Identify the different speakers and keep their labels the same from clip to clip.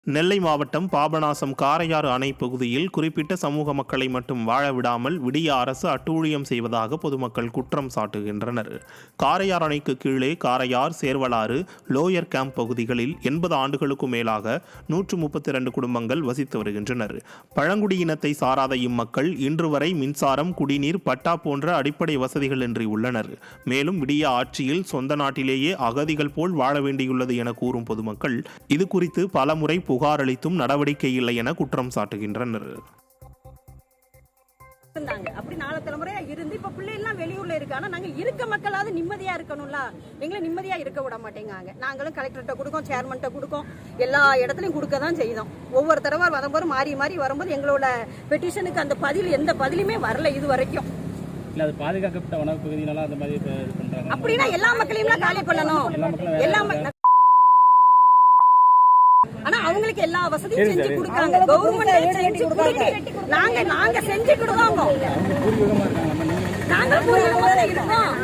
Speaker 1: நெல்லை மாவட்டம் பாபநாசம் காரையாறு அணை பகுதியில் குறிப்பிட்ட சமூக மக்களை மட்டும் வாழ விடாமல் விடிய அரசு அட்டூழியம் செய்வதாக பொதுமக்கள் குற்றம் சாட்டுகின்றனர். காரையார் அணைக்கு கீழே காரையார், சேர்வலாறு, லோயர் கேம்ப் பகுதிகளில் 80 ஆண்டுகளுக்கும் மேலாக 132 குடும்பங்கள் வசித்து வருகின்றனர். பழங்குடியினத்தை சாராத இம்மக்கள் இன்று வரை மின்சாரம், குடிநீர், பட்டா போன்ற அடிப்படை வசதிகளின்றி உள்ளனர். மேலும் விடிய ஆட்சியில் சொந்த நாட்டிலேயே அகதிகள் போல் வாழ வேண்டியுள்ளது என கூறும் பொதுமக்கள் இது குறித்து பலமுறை புகார் அளித்தும் நடவடிக்கை இல்லை என குற்றம் சாட்டுகின்றனர்.
Speaker 2: அப்படி 4 தலைமுறையா இருந்து இப்ப பிள்ளை எல்லாம் வெளியூர்ல இருக்காங்க. நாங்க இருக்க மக்களாவது நிம்மதியா இருக்கணும்ல, எங்களை நிம்மதியா இருக்க விட மாட்டேங்காங்க. நாங்களும் கலெக்டர்கிட்ட கொடுக்கோம், சேர்மன்ட்ட கொடுக்கோம், எல்லா இடத்துலயும் கொடுக்க தான் செய்தோம். ஒவ்வொரு தடவை வரும்போது மாறி மாறி வரும்போது எங்களோட பெட்டிஷனுக்கு அந்த பதில் எந்த பதிலுமே வரல இது வரைக்கும்.
Speaker 3: பாதுகாக்கப்பட்ட வனப்பகுதியினால அந்த மாதிரி பண்றாங்க.
Speaker 2: அப்படின்னா எல்லா மக்களையும் காலி பண்ணணும். ஆனா அவங்களுக்கு எல்லா வசதியும் செஞ்சு கொடுக்காங்க. கவர்மெண்ட் செஞ்சு கொடுக்காங்க. நாங்க செஞ்சு கொடுக்கோம். நாங்க பூர்வீகமா இருக்கோம்.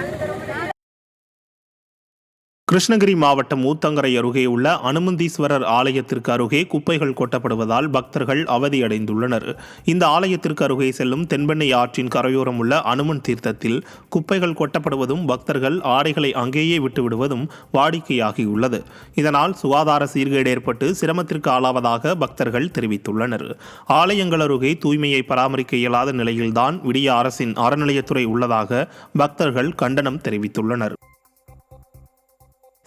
Speaker 1: கிருஷ்ணகிரி மாவட்டம் ஊத்தங்கரை அருகே உள்ள அனுமந்தீஸ்வரர் ஆலயத்திற்கு அருகே குப்பைகள் கொட்டப்படுவதால் பக்தர்கள் அவதியடைந்துள்ளனர். இந்த ஆலயத்திற்கு அருகே செல்லும் தென்பெண்ணை ஆற்றின் கரையோரம் உள்ள அனுமன் தீர்த்தத்தில் குப்பைகள் கொட்டப்படுவதும் பக்தர்கள் ஆடைகளை அங்கேயே விட்டுவிடுவதும் வாடிக்கையாகியுள்ளது. இதனால் சுகாதார சீர்கேடு ஏற்பட்டு சிரமத்திற்கு ஆளாவதாக பக்தர்கள் தெரிவித்துள்ளனர். ஆலயங்கள் அருகே தூய்மையை பராமரிக்க இயலாத நிலையில்தான் விடிய அரசின் அறநிலையத்துறை உள்ளதாக பக்தர்கள் கண்டனம் தெரிவித்துள்ளனர்.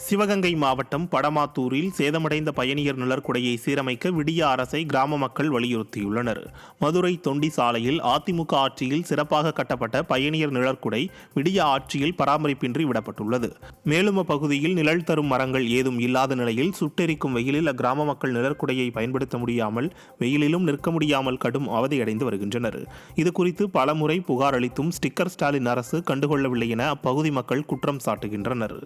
Speaker 1: சிவகங்கை மாவட்டம் படமாத்தூரில் சேதமடைந்த பயணியர் நிழற்குடையை சீரமைக்க விடிய அரசை கிராம மக்கள் வலியுறுத்தியுள்ளனர். மதுரை தொண்டி சாலையில் அதிமுக ஆட்சியில் சிறப்பாக கட்டப்பட்ட பயணியர் நிழற்குடை விடிய ஆட்சியில் பராமரிப்பின்றி விடப்பட்டுள்ளது. மேலும் அப்பகுதியில் நிழல் தரும் மரங்கள் ஏதும் இல்லாத நிலையில் சுட்டெரிக்கும் வெயிலில் அக்கிராம மக்கள் நிழற்குடையை பயன்படுத்த முடியாமல் வெயிலிலும் நிற்க முடியாமல் கடும் அவதியடைந்து வருகின்றனர். இதுகுறித்து பலமுறை புகார் அளித்தும் ஸ்டிக்கர் ஸ்டாலின் அரசு கண்டுகொள்ளவில்லை என அப்பகுதி மக்கள் குற்றம் சாட்டுகின்றனர்.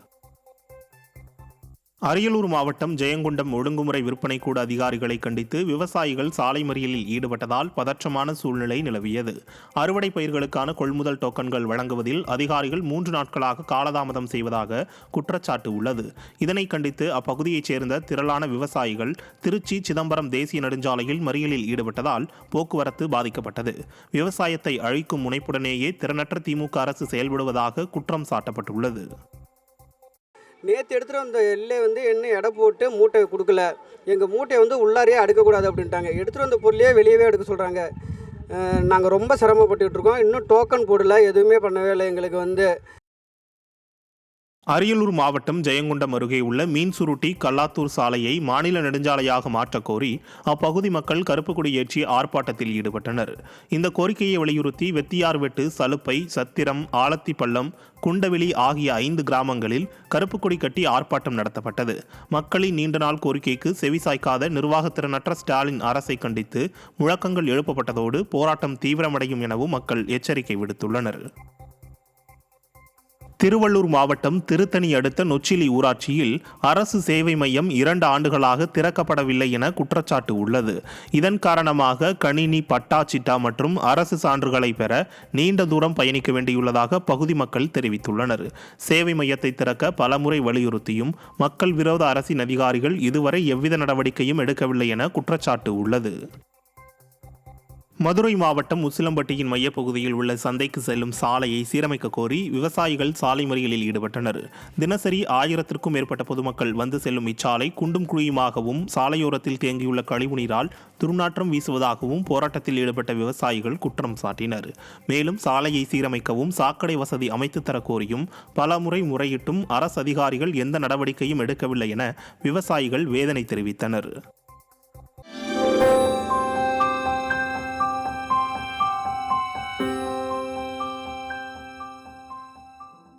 Speaker 1: அரியலூர் மாவட்டம் ஜெயங்கொண்டம் ஒழுங்குமுறை விற்பனை கூட அதிகாரிகளை கண்டித்து விவசாயிகள் சாலை மறியலில் ஈடுபட்டதால் பதற்றமான சூழ்நிலை நிலவியது. அறுவடை பயிர்களுக்கான கொள்முதல் டோக்கன்கள் வழங்குவதில் அதிகாரிகள் 3 நாட்களாக காலதாமதம் செய்வதாக குற்றச்சாட்டு உள்ளது. இதனை கண்டித்து அப்பகுதியைச் சேர்ந்த திரளான விவசாயிகள் திருச்சி சிதம்பரம் தேசிய நெடுஞ்சாலையில் மறியலில் ஈடுபட்டதால் போக்குவரத்து பாதிக்கப்பட்டது. விவசாயத்தை அழிக்கும் முனைப்புடனேயே திறனற்ற திமுக அரசு செயல்படுவதாக குற்றம் சாட்டப்பட்டுள்ளது.
Speaker 4: நேற்று எடுத்துகிட்டு வந்த எல்லை என்ன எடை போட்டு மூட்டை கொடுக்கல, எங்கள் மூட்டையை உள்ளாரையே அடுக்கக்கூடாது அப்படின்ட்டாங்க. எடுத்துகிட்டு வந்த பொருளையே வெளியவே எடுக்க சொல்கிறாங்க. நாங்கள் ரொம்ப சிரமப்பட்டுக்கிட்டு இருக்கோம். இன்னும் டோக்கன் போடல, எதுவுமே பண்ணவே இல்லை. எங்களுக்கு
Speaker 1: அரியலூர் மாவட்டம் ஜெயங்கொண்டம் அருகே உள்ள மீன்சுருட்டி கல்லாத்தூர் சாலையை மாநில நெடுஞ்சாலையாக மாற்றக் கோரி அப்பகுதி மக்கள் கருப்பு கொடி ஏற்றி ஆர்ப்பாட்டத்தில் ஈடுபட்டனர். இந்த கோரிக்கையை வலியுறுத்தி வெத்தியார்வெட்டு, சலுப்பை, சத்திரம், ஆலத்திப்பள்ளம், குண்டவெளி ஆகிய 5 கிராமங்களில் கருப்பு கொடி கட்டி ஆர்ப்பாட்டம் நடத்தப்பட்டது. மக்களின் நீண்ட நாள் கோரிக்கைக்கு செவிசாய்க்காத நிர்வாகத்திறனற்ற ஸ்டாலின் அரசை கண்டித்து முழக்கங்கள் எழுப்பப்பட்டதோடு போராட்டம் தீவிரமடையும் எனவும் மக்கள் எச்சரிக்கை விடுத்துள்ளனர். திருவள்ளூர் மாவட்டம் திருத்தணி அடுத்த நொச்சிலி ஊராட்சியில் அரசு சேவை மையம் 2 ஆண்டுகளாக திறக்கப்படவில்லை என குற்றச்சாட்டு உள்ளது. இதன் காரணமாக கணினி, பட்டா, சிட்டா மற்றும் அரசு சான்றுகளை பெற நீண்ட தூரம் பயணிக்க வேண்டியுள்ளதாக பகுதி மக்கள் தெரிவித்துள்ளனர். சேவை மையத்தை திறக்க பலமுறை வலியுறுத்தியும் மக்கள் விரோத அரசின் அதிகாரிகள் இதுவரை எவ்வித நடவடிக்கையும் எடுக்கவில்லை என குற்றச்சாட்டு உள்ளது. மதுரை மாவட்டம் உசிலம்பட்டியின் மையப்பகுதியில் உள்ள சந்தைக்கு செல்லும் சாலையை சீரமைக்க கோரி விவசாயிகள் சாலை மறியலில் ஈடுபட்டனர். தினசரி 1000க்கும் மேற்பட்ட பொதுமக்கள் வந்து செல்லும் இச்சாலை குண்டும் குழியுமாகவும் சாலையோரத்தில் தேங்கியுள்ள கழிவுநீரால் துர்நாற்றம் வீசுவதாகவும் போராட்டத்தில் ஈடுபட்ட விவசாயிகள் குற்றம் சாட்டினர். மேலும் சாலையை சீரமைக்கவும் சாக்கடை வசதி அமைத்து தர கோரியும் பலமுறை முறையிட்டும் அரசு அதிகாரிகள் எந்த நடவடிக்கையும் எடுக்கவில்லை என விவசாயிகள் வேதனை தெரிவித்தனர்.